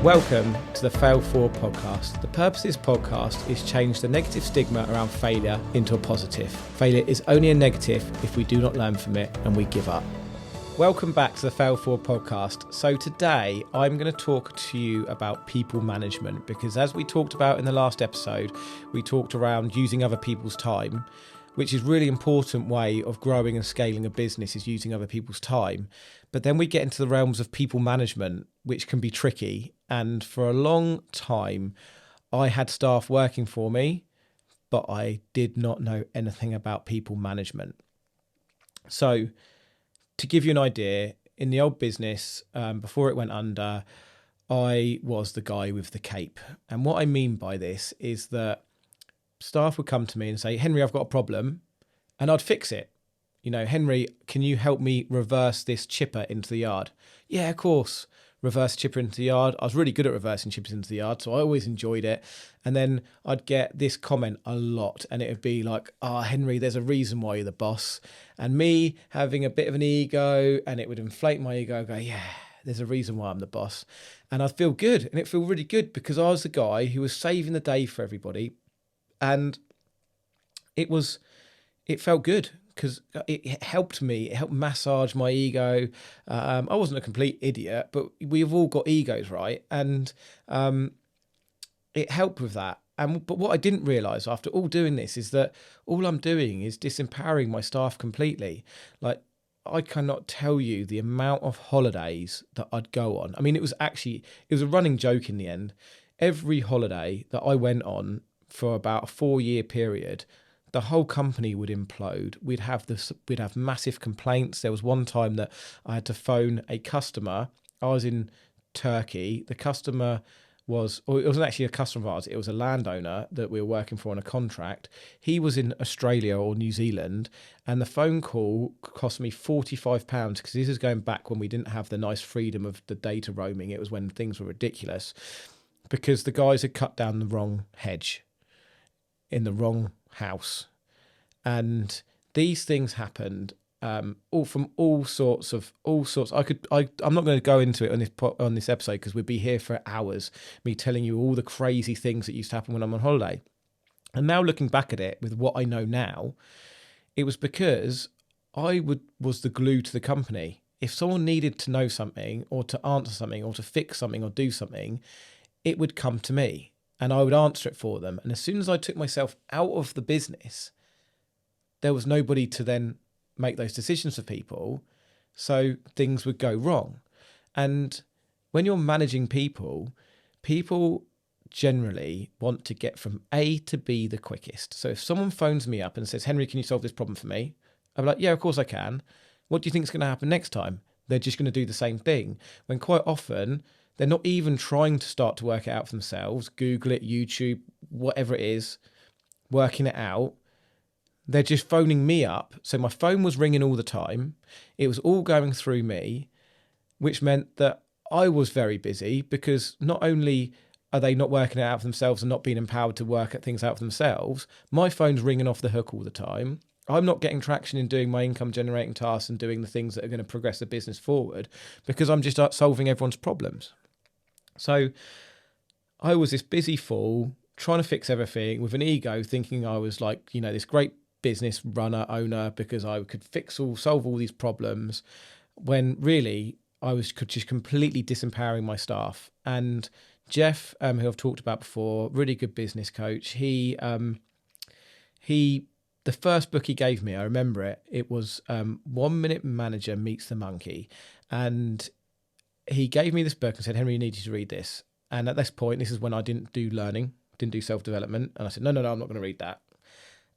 Welcome to the Fail Forward podcast. The purpose of this podcast is change the negative stigma around failure into a positive. Failure is only a negative if we do not learn from it and we give up. Welcome back to the Fail Forward podcast. So today I'm going to talk to you about people management, because as we talked about in the last episode, we talked around using other people's time, which is a really important way of growing and scaling a business, is using other people's time. But then we get into the realms of people management, which can be tricky. And for a long time, I had staff working for me, but I did not know anything about people management. So to give you an idea, in the old business, before it went under, I was the guy with the cape. And what I mean by this is that staff would come to me and say, Henry, I've got a problem, and I'd fix it. You know, Henry, can you help me reverse this chipper into the yard? Yeah, of course. Reverse chipper into the yard. I was really good at reversing chippers into the yard, so I always enjoyed it. And then I'd get this comment a lot, and it would be like, Henry, there's a reason why you're the boss. And me having a bit of an ego, and it would inflate my ego, go, yeah, there's a reason why I'm the boss. And I'd feel good, and it'd feel really good because I was the guy who was saving the day for everybody. And it felt good because it helped me. It helped massage my ego. I wasn't a complete idiot, but we've all got egos, right? And it helped with that. But what I didn't realise after all doing this is that all I'm doing is disempowering my staff completely. Like, I cannot tell you the amount of holidays that I'd go on. I mean, it was a running joke in the end. Every holiday that I went on for about a 4-year period, the whole company would implode. We'd have massive complaints. There was one time that I had to phone a customer. I was in Turkey. The customer it wasn't actually a customer of ours. It was a landowner that we were working for on a contract. He was in Australia or New Zealand, and the phone call cost me £45 because this is going back when we didn't have the nice freedom of the data roaming. It was when things were ridiculous because the guys had cut down the wrong hedge in the wrong house. And these things happened all sorts. I'm not going to go into it on this episode because we'd be here for hours, me telling you all the crazy things that used to happen when I'm on holiday. And now looking back at it with what I know now, it was because I was the glue to the company. If someone needed to know something or to answer something or to fix something or do something, it would come to me. And I would answer it for them. And as soon as I took myself out of the business, there was nobody to then make those decisions for people. So things would go wrong. And when you're managing people generally want to get from A to B the quickest. So if someone phones me up and says, Henry, can you solve this problem for me? I'm like, yeah, of course I can. What do you think is going to happen next time? They're just going to do the same thing. When quite often, they're not even trying to start to work it out for themselves. Google it, YouTube, whatever it is, working it out. They're just phoning me up. So my phone was ringing all the time. It was all going through me, which meant that I was very busy because not only are they not working it out for themselves and not being empowered to work at things out for themselves, my phone's ringing off the hook all the time. I'm not getting traction in doing my income generating tasks and doing the things that are going to progress the business forward because I'm just solving everyone's problems. So I was this busy fool trying to fix everything with an ego, thinking I was like, this great business owner, because I could solve all these problems, when really I was just completely disempowering my staff. And Jeff, who I've talked about before, really good business coach. The first book he gave me, I remember it. It was 1 Minute Manager Meets the Monkey, and he gave me this book and said, Henry, you need to read this. And at this point, this is when I didn't do learning, didn't do self-development. And I said, no, I'm not going to read that.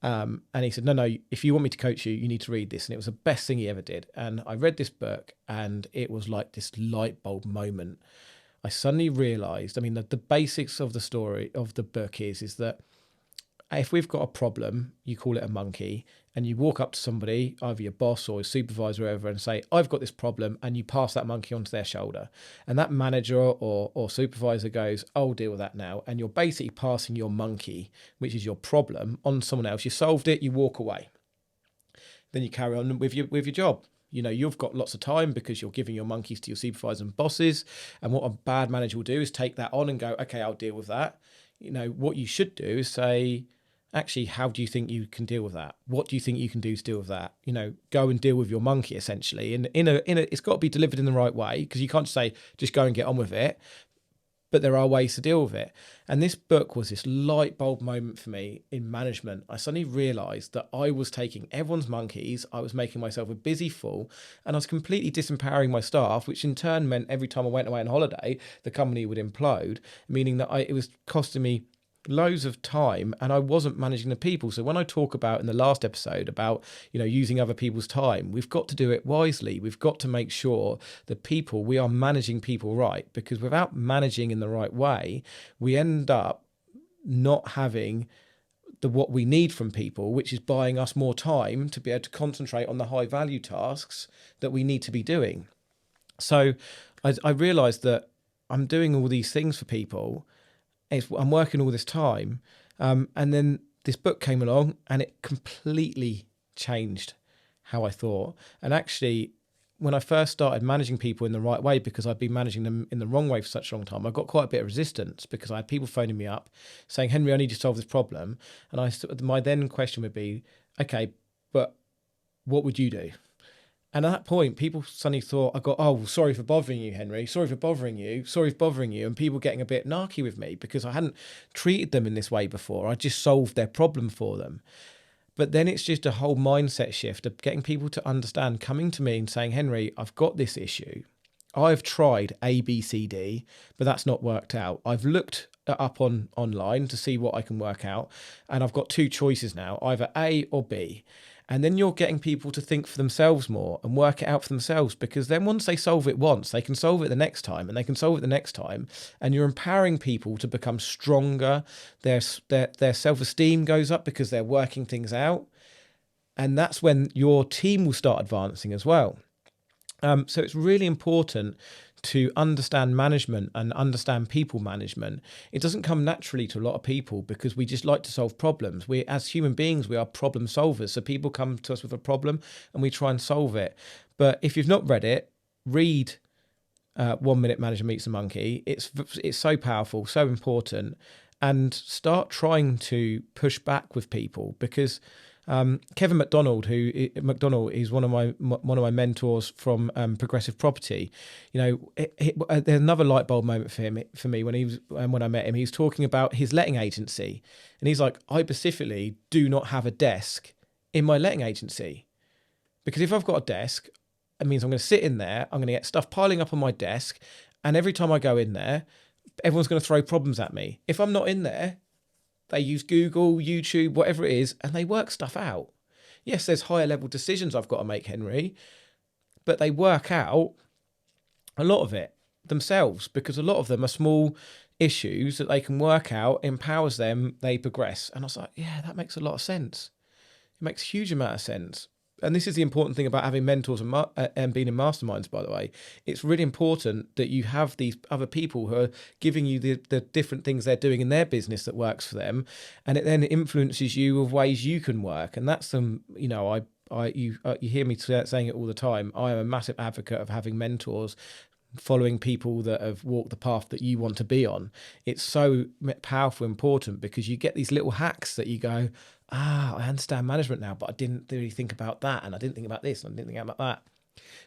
And he said, no, if you want me to coach you, you need to read this. And it was the best thing he ever did. And I read this book and it was like this light bulb moment. I suddenly realized, the basics of the story of the book is that if we've got a problem, you call it a monkey, and you walk up to somebody, either your boss or your supervisor or whatever, and say, I've got this problem, and you pass that monkey onto their shoulder. And that manager or supervisor goes, I'll deal with that now. And you're basically passing your monkey, which is your problem, on someone else. You solved it, you walk away. Then you carry on with your job. You know, you've got lots of time because you're giving your monkeys to your supervisors and bosses. And what a bad manager will do is take that on and go, okay, I'll deal with that. You know, what you should do is say, actually, how do you think you can deal with that? What do you think you can do to deal with that? You know, go and deal with your monkey, essentially. And it's got to be delivered in the right way, because you can't just say, just go and get on with it. But there are ways to deal with it. And this book was this light bulb moment for me in management. I suddenly realised that I was taking everyone's monkeys, I was making myself a busy fool, and I was completely disempowering my staff, which in turn meant every time I went away on holiday, the company would implode, meaning that it was costing me loads of time, and I wasn't managing the people. So when I talk about in the last episode about, you know, using other people's time, we've got to do it wisely. We've got to make sure that we are managing people right, because without managing in the right way, we end up not having what we need from people, which is buying us more time to be able to concentrate on the high value tasks that we need to be doing. So I realized that I'm doing all these things for people, I'm working all this time, and then this book came along and it completely changed how I thought. And actually, when I first started managing people in the right way, because I'd been managing them in the wrong way for such a long time, I got quite a bit of resistance, because I had people phoning me up saying, Henry, I need you to solve this problem. And my then question would be, okay, but what would you do? And at that point, people suddenly thought, sorry for bothering you, Henry. Sorry for bothering you. And people getting a bit narky with me because I hadn't treated them in this way before. I just solved their problem for them. But then it's just a whole mindset shift of getting people to understand, coming to me and saying, Henry, I've got this issue. I've tried A, B, C, D, but that's not worked out. I've looked up online to see what I can work out, and I've got two choices now, either A or B. And then you're getting people to think for themselves more and work it out for themselves, because then once they solve it once, they can solve it the next time, and they can solve it the next time. And you're empowering people to become stronger. Their self-esteem goes up because they're working things out. And that's when your team will start advancing as well. So it's really important to understand management and understand people management. It doesn't come naturally to a lot of people because we just like to solve problems. We, as human beings, we are problem solvers. So people come to us with a problem and we try and solve it. But if you've not read it, read 1 Minute Manager Meets a Monkey. It's so powerful, so important, and start trying to push back with people, because Kevin McDonald is one of my mentors from Progressive Property. You know, there's another light bulb moment for me when I met him. He was talking about his letting agency, and he's like, I specifically do not have a desk in my letting agency, because if I've got a desk, it means I'm going to sit in there, I'm going to get stuff piling up on my desk, and every time I go in there, everyone's going to throw problems at me. If I'm not in there, they use Google, YouTube, whatever it is, and they work stuff out. Yes, there's higher level decisions I've got to make, Henry, but they work out a lot of it themselves, because a lot of them are small issues that they can work out, empowers them, they progress. And I was like, yeah, that makes a lot of sense. It makes a huge amount of sense. And this is the important thing about having mentors and being in masterminds, by the way. It's really important that you have these other people who are giving you the different things they're doing in their business that works for them. And it then influences you of ways you can work. And that's you hear me saying it all the time. I am a massive advocate of having mentors, following people that have walked the path that you want to be on. It's so powerful, important, because you get these little hacks that you go, I understand management now, but I didn't really think about that, and I didn't think about this, and I didn't think about that.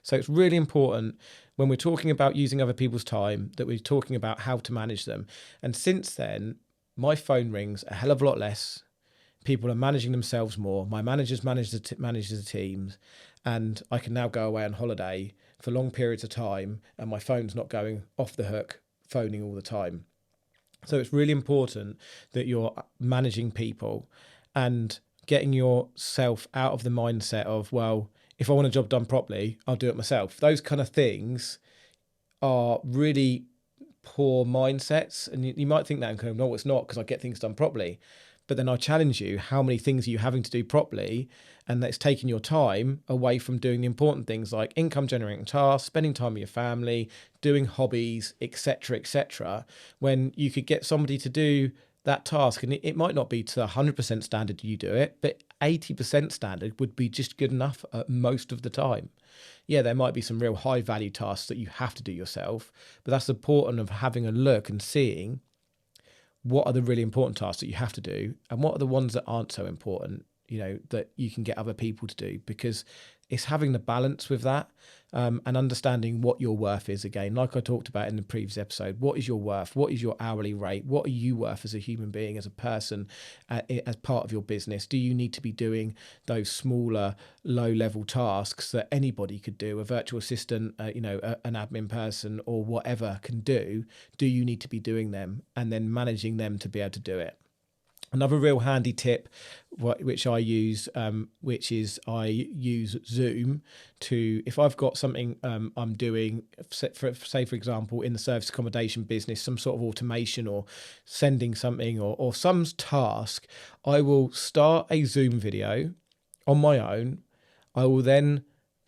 So it's really important when we're talking about using other people's time that we're talking about how to manage them. And since then, my phone rings a hell of a lot less. People are managing themselves more. My managers manage the teams, and I can now go away on holiday for long periods of time, and my phone's not going off the hook, phoning all the time. So it's really important that you're managing people and getting yourself out of the mindset of, well, if I want a job done properly, I'll do it myself. Those kind of things are really poor mindsets. And you might think that and go, no, it's not, because I get things done properly. But then I challenge you, how many things are you having to do properly? And that's taking your time away from doing the important things like income generating tasks, spending time with your family, doing hobbies, etc., when you could get somebody to do that task, and it might not be to the 100% standard you do it, but 80% standard would be just good enough most of the time. Yeah, there might be some real high value tasks that you have to do yourself, but that's important of having a look and seeing what are the really important tasks that you have to do and what are the ones that aren't so important, that you can get other people to do, because it's having the balance with that, and understanding what your worth is. Again, like I talked about in the previous episode, what is your worth? What is your hourly rate? What are you worth as a human being, as a person, as part of your business? Do you need to be doing those smaller, low-level tasks that anybody could do, a virtual assistant, an admin person or whatever can do? Do you need to be doing them and then managing them to be able to do it? Another real handy tip, which I use, I use Zoom to, if I've got something I'm doing, say for example, in the service accommodation business, some sort of automation or sending something or some task, I will start a Zoom video on my own. I will then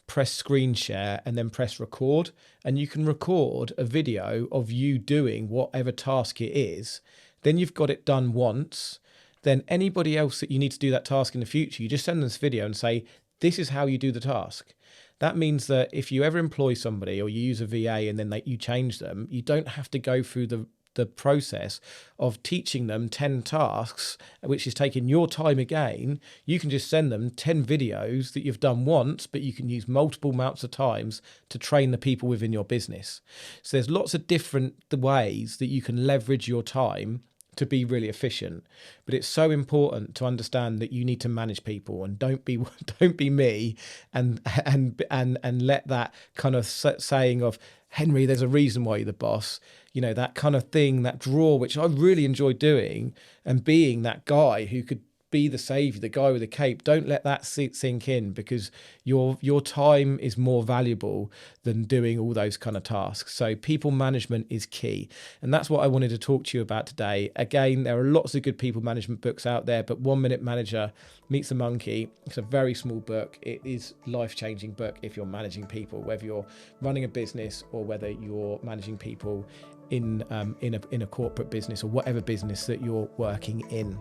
press screen share and then press record, and you can record a video of you doing whatever task it is. Then you've got it done once. Then anybody else that you need to do that task in the future, you just send them this video and say, this is how you do the task. That means that if you ever employ somebody or you use a VA and then you change them, you don't have to go through the process of teaching them 10 tasks, which is taking your time again. You can just send them 10 videos that you've done once, but you can use multiple amounts of times to train the people within your business. So there's lots of different ways that you can leverage your time to be really efficient, but it's so important to understand that you need to manage people, and don't be me and let that kind of saying of, Henry, there's a reason why you're the boss, that kind of thing, that draw, which I really enjoy doing, and being that guy who could be the savior, the guy with the cape. Don't let that sink in, because your time is more valuable than doing all those kind of tasks. So people management is key, and that's what I wanted to talk to you about today. Again, there are lots of good people management books out there, but 1 Minute Manager Meets the Monkey, it's a very small book. It is life-changing book if you're managing people, whether you're running a business or whether you're managing people in a corporate business or whatever business that you're working in.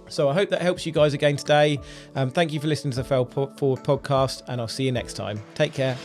So I hope that helps you guys again today. Thank you for listening to the Fail Forward podcast, and I'll see you next time. Take care.